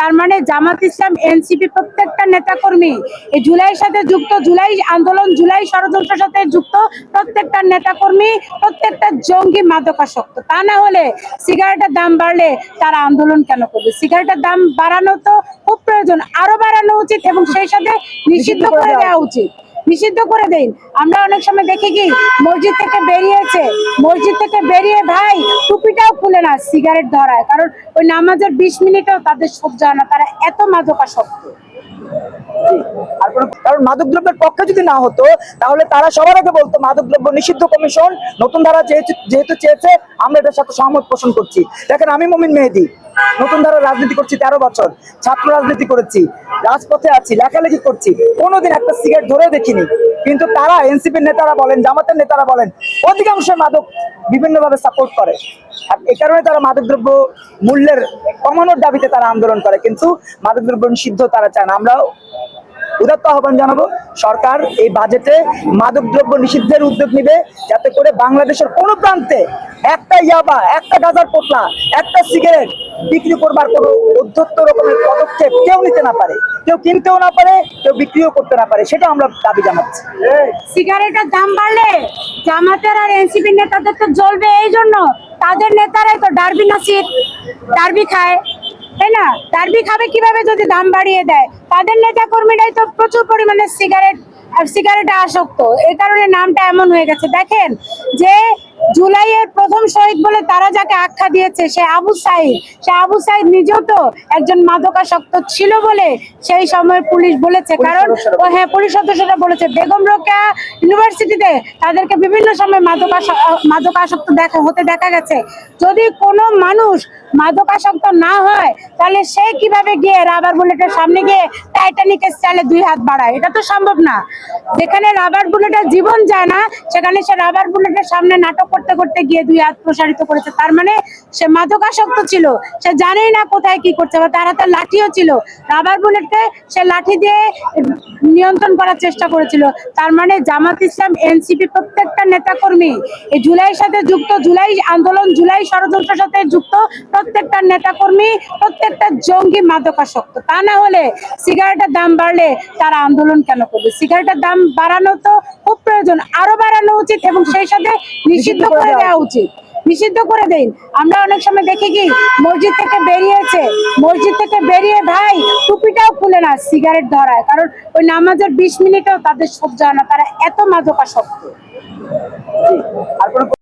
তার মানে জামাত ইসলাম, এনসিপি প্রত্যেকটা নেতাকর্মী এই জুলাইয়ের সাথে যুক্ত, জুলাই আন্দোলন, জুলাই ষড়যন্ত্রের সাথে যুক্ত প্রত্যেকটা নেতাকর্মী, প্রত্যেকটা জঙ্গি মাদকাসক্ত। তা না হলে সিগারেটের দাম বাড়লে তারা আন্দোলন কেন করবে? সিগারেটের দাম বাড়ানো তো খুব প্রয়োজন, আরো বাড়ানো উচিত এবং সেই সাথে নিষিদ্ধ করে দেওয়া উচিত, নিষিদ্ধ করে দেন। আমরা অনেক সময় দেখি কি মসজিদ থেকে বেরিয়েছে, মসজিদ থেকে বেরিয়ে ভাই টুপিটাও খুলে না সিগারেট ধরায়, কারণ ওই নামাজের 20 মিনিটও তাদের সহ্য হয় না, তারা এত মাদকাসক্ত। কারণ মাদকদ্রব্যের পক্ষে যদি না হতো তাহলে তারা সবার আগে বলতো মাদকদ্রব্য নিষিদ্ধ কমিশন নতুন ধারা যেহেতু চেয়েছে আমরা এটার সাথে সহমত পোষণ করছি। দেখেন, আমি মুমিন মেহেদী নতুন ধারা রাজনীতি করছি 13 বছর, ছাত্র রাজনীতি করেছি, রাজপথে আছি, লেখালেখি করছি, কোনোদিন একটা সিগারেট ধরেও দেখিনি। কিন্তু তারা, এনসিপির নেতারা বলেন, জামাতের নেতারা বলেন, অধিকাংশ মাদক বিভিন্নভাবে সাপোর্ট করে। আর এই কারণে তারা মাদকদ্রব্য মূল্যের কমানোর দাবিতে তারা আন্দোলন করে, কিন্তু মাদকদ্রব্য নিষিদ্ধ তারা চায় না। আমরাও উদাত্ত আহ্বান জানাবো সরকার এই বাজেটে মাদকদ্রব্য নিষিদ্ধের উদ্যোগ নিবে, যাতে করে বাংলাদেশের কোনো প্রান্তে একটা ইয়াবা, একটা গাঁজার পোটলা, একটা সিগারেট বিক্রি করবার কোনো উদ্ধত্ত রকমের পদক্ষেপ কেউ নিতে না পারে, কেউ কিনতেও না পারে, কেউ বিক্রিও করতে না পারে, সেটা আমরা দাবি জানাচ্ছি। সিগারেটের দাম বাড়লে জামাতের আর এনসিপির নেতাদের তো জ্বলবে, এই জন্য তাদের নেতারাই তো ডারবি নাসির, ডারবি খায়, তাই না? ডারবি খাবে কিভাবে যদি দাম বাড়িয়ে দেয়? তাদের নেতা কর্মীরাই তো প্রচুর পরিমাণে সিগারেটে আসক্ত, এই কারণে নামটা এমন হয়ে গেছে। দেখেন যে জুলাইয়ের প্রথম শহীদ বলে তারা যাকে আখ্যা দিয়েছে সে আবু সাইদ নিজেও তো একজন মাদকাসক্ত ছিল বলে সেই সময় পুলিশ বলেছে, কারণ হ্যাঁ পুলিশ সদস্যরা বলেছে বেগম রোকেয়া ইউনিভার্সিটিতে তাদেরকে বিভিন্ন সময় মাদকাসক্ত হতে দেখা গেছে। যদি কোনো মানুষ মাদকাসক্ত না হয় তাহলে সে কিভাবে গিয়ে রাবার বুলেটের সামনে গিয়ে টাইটানিকের স্টাইলে 2 হাত বাড়ায়? এটা তো সম্ভব না। যেখানে রাবার বুলেটের জীবন যায় না সেখানে সে রাবার বুলেটের সামনে নাটক করতে করতে গিয়ে 2 হাত প্রসারিত করেছে, তার মানে সে মাদকাসক্ত ছিল, সে জানেই না কোথায় কি করছে। তার হাতে লাঠিও ছিল, রাবার বুলেটকে সে লাঠি দিয়ে নিয়ন্ত্রণ করার চেষ্টা করেছিল। তার মানে জামাত ইসলাম, এনসিপি প্রত্যেকটা নেতাকর্মী এই জুলাইয়ের সাথে যুক্ত, জুলাই আন্দোলন, জুলাই ষড়যন্ত্রের সাথে যুক্ত প্রত্যেকটা নেতাকর্মী, প্রত্যেকটা জঙ্গি মাদকাসক্ত। তা না হলে সিগারেটের দাম বাড়লে তারা আন্দোলন কেন করবে? সিগারেটের দাম বাড়ানো তো খুব প্রয়োজন, আরো বাড়ানো উচিত এবং সেই সাথে নিষিদ্ধ করে দেওয়া উচিত, নিষিদ্ধ করে দেন। আমরা অনেক সময় দেখি কি মসজিদ থেকে বেরিয়েছে, মসজিদ থেকে বেরিয়ে ভাই টুপিটাও খুলে না সিগারেট ধরায়, কারণ ওই নামাজের 20 মিনিটও তাদের সহ্য হয় না, তারা এত মাদকাসক্ত।